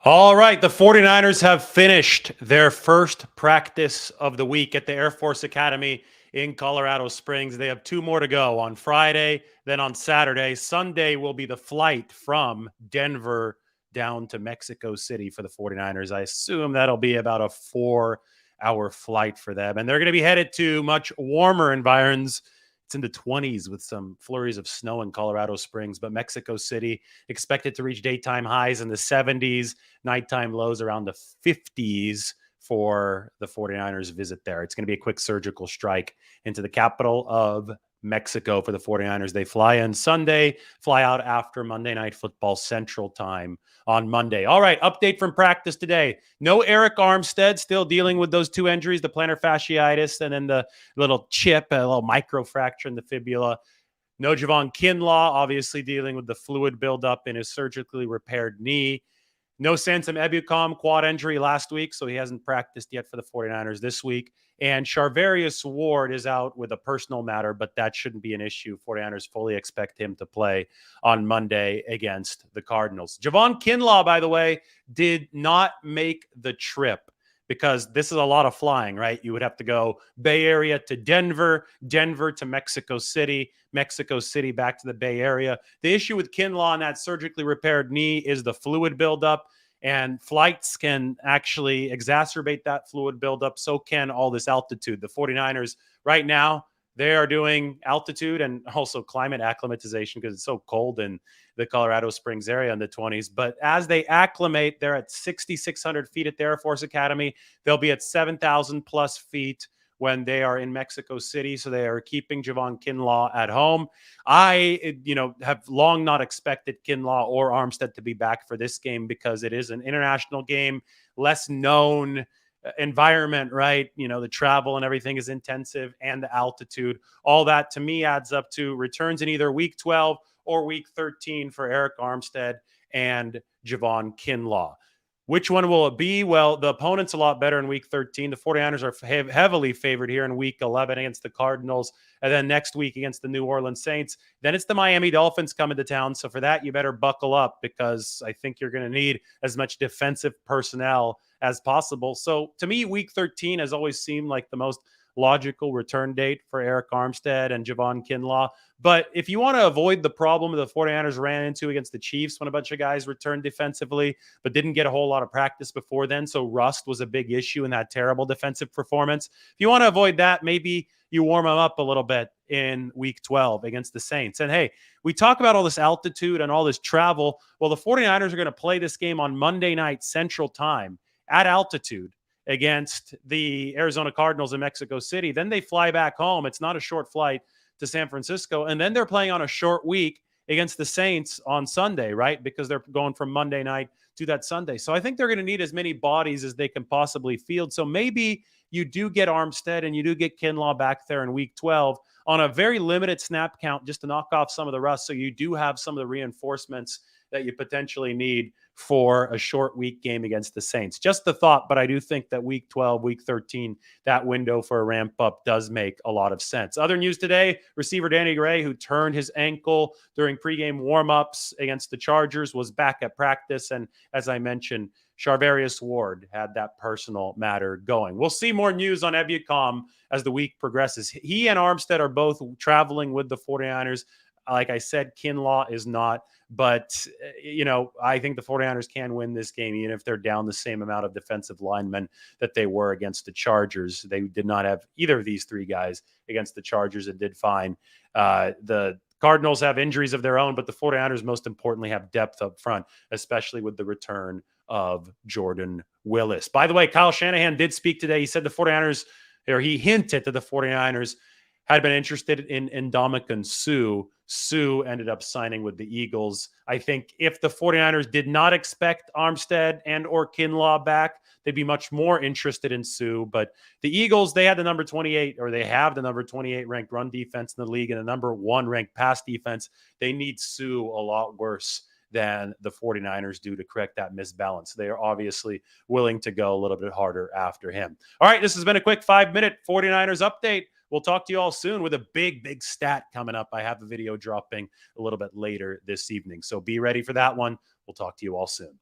All right, the 49ers have finished their first practice of the week at the Air Force Academy in Colorado Springs. They have two more to go on Friday, then on Saturday. Sunday will be the flight from Denver down to Mexico City for the 49ers. I assume that'll be about a 4-hour flight for them. And they're going to be headed to much warmer environs. It's in the 20s with some flurries of snow in Colorado Springs, but Mexico City expected to reach daytime highs in the 70s, nighttime lows around the 50s for the 49ers visit there. It's going to be a quick surgical strike into the capital of Mexico for the 49ers. They fly in Sunday, fly out after Monday Night Football Central Time on Monday. All right, update from practice today. No Arik Armstead, still dealing with those two injuries, the plantar fasciitis and then the little chip, a little microfracture in the fibula. No Javon Kinlaw, obviously dealing with the fluid buildup in his surgically repaired knee. No Samson Ebukam, quad injury last week, so he hasn't practiced yet for the 49ers this week. And Charvarius Ward is out with a personal matter, but that shouldn't be an issue. 49ers fully expect him to play on Monday against the Cardinals. Javon Kinlaw, by the way, did not make the trip because this is a lot of flying, right? You would have to go Bay Area to Denver, Denver to Mexico City, Mexico City back to the Bay Area. The issue with Kinlaw and that surgically repaired knee is the fluid buildup, and flights can actually exacerbate that fluid buildup. So can all this altitude. The 49ers right now, they are doing altitude and also climate acclimatization because it's so cold in the Colorado Springs area in the 20s. But as they acclimate, they're at 6,600 feet at the Air Force Academy. They'll be at 7,000 plus feet when they are in Mexico City. So they are keeping Javon Kinlaw at home. I, have long not expected Kinlaw or Armstead to be back for this game because it is an international game, less known environment, right? The travel and everything is intensive, and the altitude. All that to me adds up to returns in either week 12 or week 13 for Arik Armstead and Javon Kinlaw. Which one will it be? Well, the opponent's a lot better in week 13. The 49ers are heavily favored here in week 11 against the Cardinals, and then next week against the New Orleans Saints. Then it's the Miami Dolphins coming to town. So for that, you better buckle up because I think you're going to need as much defensive personnel as possible. So to me, week 13 has always seemed like the most logical return date for Arik Armstead and Javon Kinlaw. But if you want to avoid the problem the 49ers ran into against the Chiefs when a bunch of guys returned defensively but didn't get a whole lot of practice before then, so rust was a big issue in that terrible defensive performance. If you want to avoid that, maybe you warm them up a little bit in week 12 against the Saints. And hey, we talk about all this altitude and all this travel. Well, the 49ers are going to play this game on Monday night Central Time at altitude against the Arizona Cardinals in Mexico City. Then they fly back home. It's not a short flight to San Francisco. And then they're playing on a short week against the Saints on Sunday, right? Because they're going from Monday night to that Sunday. So I think they're going to need as many bodies as they can possibly field. So maybe you do get Armstead and you do get Kinlaw back there in week 12 on a very limited snap count just to knock off some of the rust. So you do have some of the reinforcements that you potentially need for a short week game against the Saints. Just the thought, but I do think that week 12, week 13, that window for a ramp up does make a lot of sense. Other news today, receiver Danny Gray, who turned his ankle during pregame warmups against the Chargers, was back at practice. And as I mentioned, Charvarius Ward had that personal matter going. We'll see more news on Ebukam as the week progresses. He and Armstead are both traveling with the 49ers. Like I said, Kinlaw is not. But, I think the 49ers can win this game, even if they're down the same amount of defensive linemen that they were against the Chargers. They did not have either of these three guys against the Chargers and did fine. The Cardinals have injuries of their own, but the 49ers, most importantly, have depth up front, especially with the return of Jordan Willis. By the way, Kyle Shanahan did speak today. He said the 49ers, or he hinted that the 49ers had been interested in Ndamukong Suh. Suh ended up signing with the Eagles. I think if the 49ers did not expect Armstead and or Kinlaw back, they'd be much more interested in Suh. But the Eagles, they had the number 28, or they have the number 28 ranked run defense in the league and the number 1 ranked pass defense. They need Suh a lot worse than the 49ers do to correct that misbalance. They are obviously willing to go a little bit harder after him. All right, this has been a quick 5-minute 49ers update. We'll talk to you all soon with a big stat coming up. I have a video dropping a little bit later this evening, so be ready for that one. We'll talk to you all soon.